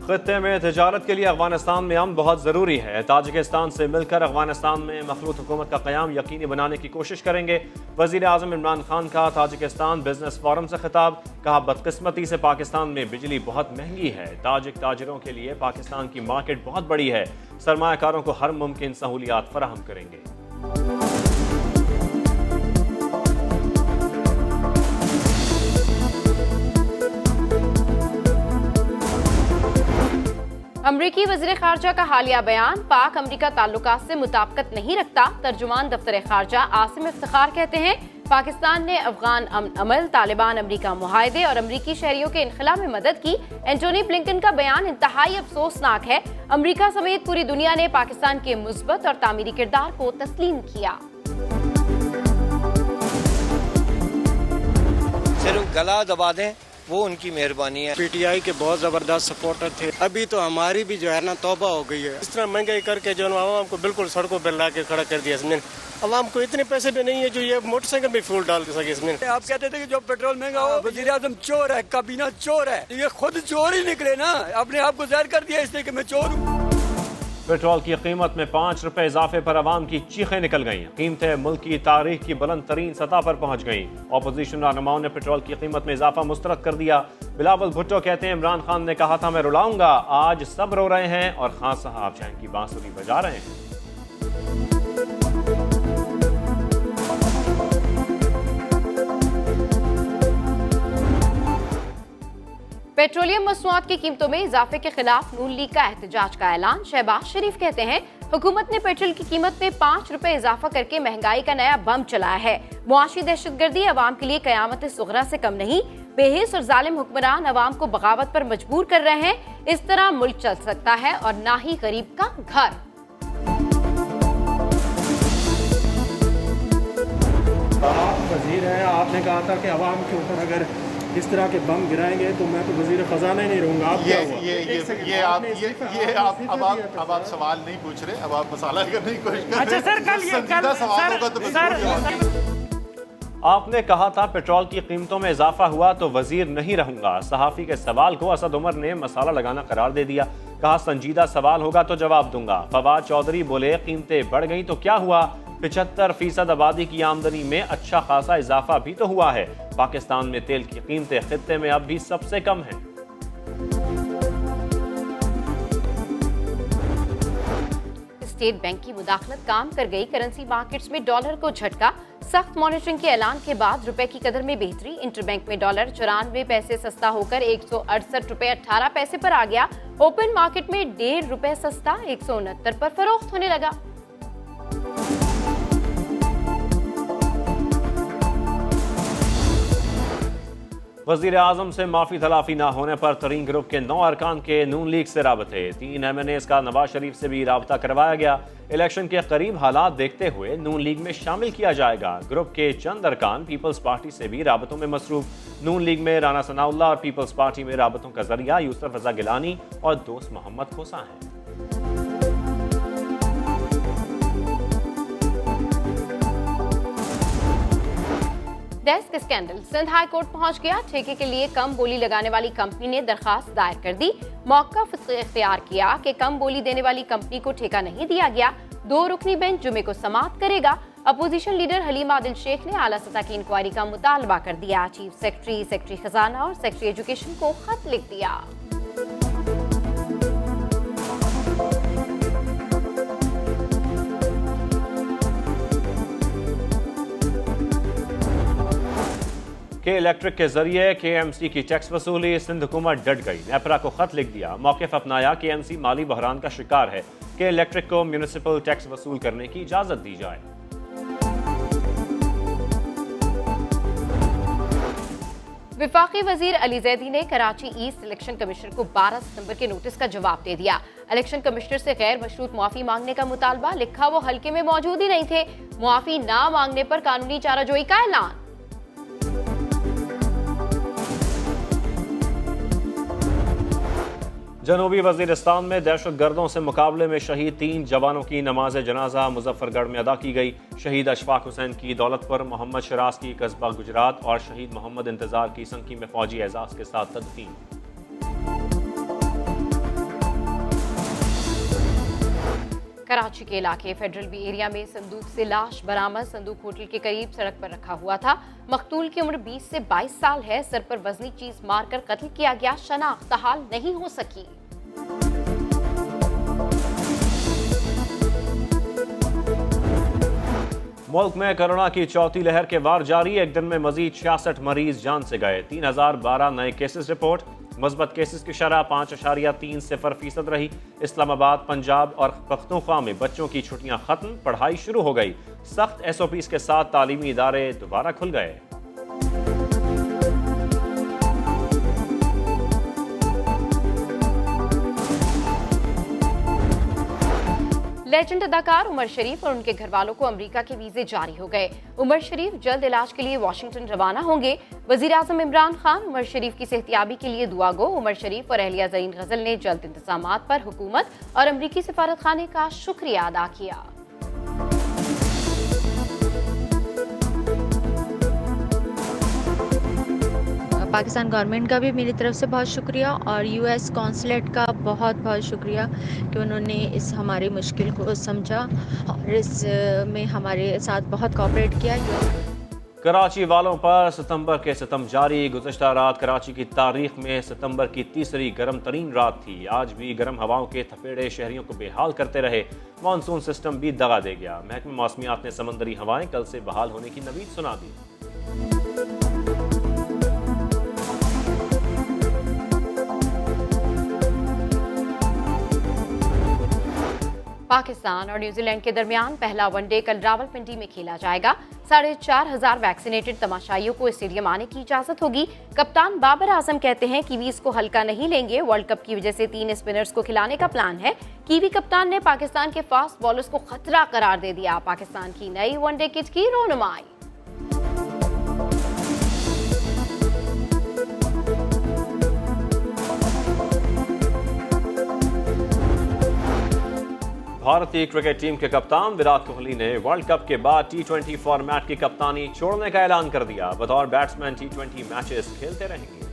खत्ते में तजारत के लिए अफगानिस्तान में अमन बहुत ज़रूरी है। ताजिकिस्तान से मिलकर अफगानिस्तान में मखलूत हुकूमत का क़याम यकीनी बनाने की कोशिश करेंगे। वज़ीर आज़म इमरान खान का ताजिकिस्तान बिजनेस फोरम से खिताब। कहा, बदकिस्मती से पाकिस्तान में बिजली बहुत महंगी है। ताजिक ताजिरों के लिए पाकिस्तान की मार्केट बहुत बड़ी है। सरमायाकारों को हर मुमकिन सहूलियात फराहम करेंगे। अमरीकी वज़ीर ख़ारजा का हालिया बयान, पाक अमरीका ताल्लुकात से मुताबिकत नहीं रखता। तर्जुमान दफ्तर ख़ारजा आसिम इफ्तिखार कहते हैं, पाकिस्तान ने अफगान अमन अमल, तालिबान अमरीका मुआहदे और अमरीकी शहरियों के इनखला में मदद की। एंटोनी ब्लिंकन का बयान इंतहाई अफसोसनाक है। अमरीका समेत पूरी दुनिया ने पाकिस्तान के मुस्बत और तामीरी किरदार को तस्लीम किया। सिर्फ गला दबा दें, वो उनकी मेहरबानी है। पीटीआई के बहुत जबरदस्त सपोर्टर थे। अभी तो हमारी भी जो है ना तौबा हो गई है। इस तरह महंगाई करके जो आवाम को बिल्कुल सड़कों पर ला के खड़ा कर दिया इसने। आवाम को इतने पैसे भी नहीं है जो ये मोटरसाइकिल में फ्यूल डाल सके इसमें। आप कहते थे कि जो पेट्रोल महंगा हो, वज़ीर आज़म चोर है, काबीना चोर है। ये खुद चोर ही निकले ना, अपने आप को जाहिर कर दिया इसलिए कि मैं चोर हूँ। पेट्रोल की कीमत में 5 रुपए इजाफे पर अवाम की चीखें निकल गईं। कीमतें मुल्क की तारीख की बुलंद तरीन सतह पर पहुंच गईं। अपोजिशन रहनुमाओं ने पेट्रोल की कीमत में इजाफा मुस्तरद कर दिया। बिलावल भुट्टो कहते हैं, इमरान खान ने कहा था मैं रुलाऊंगा, आज सब रो रहे हैं और खान साहब चैन की बांसुरी बजा रहे हैं। पेट्रोलियम मसनूआत की कीमतों में इजाफे के खिलाफ नून लीग का एहतजाज का ऐलान। शहबाज शरीफ कहते हैं, हुकूमत ने पेट्रोल की कीमत में 5 रुपए इजाफा करके महंगाई का नया बम चलाया है। मुआशी दहशतगर्दी अवाम के लिए कयामत सुगरा से कम नहीं। बेहिस और जालिम हुक्मरान अवाम को बगावत पर मजबूर कर रहे हैं। इस तरह मुल्क चल सकता है और ना ही गरीब का घर। आप वजीर हैं, आपने कहा था कि अवाम के ऊपर अगर इस तरह के बम गिराएंगे तो मैं तो वजीर खजाना ही नहीं रहूंगा। आप अब आप सवाल नहीं पूछ रहे, अब आप मसाला करने की कोशिश कर रहे हैं। संजीदा सवाल होगा तो आपने कहा था पेट्रोल की कीमतों में इजाफा हुआ तो वजीर नहीं रहूंगा। सहाफी के सवाल को असद उमर ने मसाला लगाना करार दे दिया। कहा, संजीदा सवाल होगा तो जवाब दूंगा। फवाद चौधरी बोले, कीमतें बढ़ गई तो क्या हुआ, 75% आबादी की आमदनी में अच्छा खासा इजाफा भी तो हुआ है। पाकिस्तान में तेल की कीमतें खित्ते में अब भी सबसे कम हैं। स्टेट बैंक की मुदाखलत काम कर गई। करेंसी मार्केट्स में डॉलर को झटका। सख्त मॉनिटरिंग के ऐलान के बाद रुपए की कदर में बेहतरी। इंटरबैंक में डॉलर 94 पैसे सस्ता होकर 168 रुपए 18 पैसे पर आ गया। ओपन मार्केट में 1.5 रुपए सस्ता 169 पर फरोख्त होने लगा। वज़ीर आज़म से माफ़ी तलाफी ना होने पर तरीन ग्रुप के 9 अरकान के नून लीग से राबते। 3 MNAs का नवाज शरीफ से भी राबता करवाया गया। इलेक्शन के करीब हालात देखते हुए नून लीग में शामिल किया जाएगा। ग्रुप के चंद अरकान पीपल्स पार्टी से भी राबतों में मसरूफ। नून लीग में राना सनाउल्लाह और पीपल्स पार्टी में राबतों का जरिया यूसुफ रजा गिलानी और दोस्त मोहम्मद खोसा है। Desk scandal. Sindh high court पहुंच गया। ठेके के लिए कम बोली लगाने वाली कंपनी ने दरखास्त दायर कर दी। मौक़िफ़ इख्तियार किया कि कम बोली देने वाली कंपनी को ठेका नहीं दिया गया। 2 रुकनी बेंच जुमे को समाअत करेगा। अपोजिशन लीडर हलीम आदिल शेख ने आला सतह की इंक्वायरी का मुतालबा कर दिया। चीफ सेक्रेटरी, सेक्रेटरी खजाना और सेक्रेटरी एजुकेशन को खत लिख दिया। के इलेक्ट्रिक के जरिए KMC की टैक्स वसूली। सिंध हुकूमत डट गई। नेपरा को खत लिख दिया। मौक़िफ़ अपनाया। KMC माली बहरान का शिकार है। के इलेक्ट्रिक को म्यूनिसिपल टैक्स वसूल करने की इजाजत दी जाए। विफाकी वजीर अली जैदी ने कराची ईस्ट इलेक्शन कमिश्नर को 12 सितंबर के नोटिस का जवाब दे दिया। इलेक्शन कमिश्नर से गैर मशरूत मुआफी मांगने का मुतालबा। लिखा, वो हल्के में मौजूद ही नहीं थे। मुआफी ना मांगने पर कानूनी चाराजोई का ऐलान। जनूबी वजीरिस्तान में दहशतगर्दों से मुकाबले में शहीद 3 जवानों की नमाज जनाजा मुजफ्फरगढ़ में अदा की गई। शहीद अशफाक हुसैन की दौलतपुर, मोहम्मद शराज की कस्बा गुजरात और शहीद मोहम्मद इंतजार की संकी में फौजी एजाज के साथ तदफीन। कराची के इलाके फेडरल बी एरिया में संदूक से लाश बरामद। संदूक होटल के करीब सड़क पर रखा हुआ था। मकतूल की उम्र 20 से 22 साल है। सर पर वजनी चीज मारकर कत्ल किया गया। शनाख्त हाल नहीं हो सकी। मुल्क में कोरोना की चौथी लहर के वार जारी। एक दिन में मजीद 66 मरीज जान से गए। 3012 नए केसेस रिपोर्ट। मस्बत केसेस की शरह 5.30% रही। इस्लामाबाद, पंजाब और पख्तूनख्वा में बच्चों की छुट्टियां खत्म, पढ़ाई शुरू हो गई। सख्त SOPs के साथ तालीमी इदारे दोबारा खुल गए। लेजेंड अदाकार उमर शरीफ और उनके घर वालों को अमेरिका के वीजे जारी हो गए। उमर शरीफ जल्द इलाज के लिए वाशिंगटन रवाना होंगे। वजीर आजम इमरान खान उमर शरीफ की सेहतियाबी के लिए दुआ गो। उमर शरीफ और अहलिया ज़रीन गजल ने जल्द इंतजामात पर हुकूमत और अमरीकी सफारत खाने का शुक्रिया अदा किया। पाकिस्तान गवर्नमेंट का भी मेरी तरफ से बहुत शुक्रिया और US कौंसलेट का बहुत बहुत शुक्रिया कि उन्होंने इस हमारी मुश्किल को समझा और इस में हमारे साथ बहुत कोऑपरेट किया। कराची वालों पर सितंबर के सितम जारी। गुज़श्ता रात कराची की तारीख में सितंबर की तीसरी गर्म तरीन रात थी। आज भी गर्म हवाओं के थपेड़े शहरियों को बेहाल करते रहे। मानसून सिस्टम भी दगा दे गया। महकमा मौसमियात ने समंदरी हवाएं कल से बहाल होने की नवीद सुना दी। पाकिस्तान और न्यूजीलैंड के दरमियान पहला वनडे कल रावलपिंडी में खेला जाएगा। 4,500 वैक्सीनेटेड तमाशाइयों को स्टेडियम आने की इजाजत होगी। कप्तान बाबर आजम कहते हैं कीवीज को हल्का नहीं लेंगे। वर्ल्ड कप की वजह से 3 स्पिनर्स को खिलाने का प्लान है। कीवी कप्तान ने पाकिस्तान के फास्ट बॉलर्स को खतरा करार दे दिया। पाकिस्तान की नई वनडे किट की रोनुमाई। भारतीय क्रिकेट टीम के कप्तान विराट कोहली ने वर्ल्ड कप के बाद T20 फॉर्मेट की कप्तानी छोड़ने का ऐलान कर दिया। बतौर बैट्समैन T20 मैचेस खेलते रहेंगे।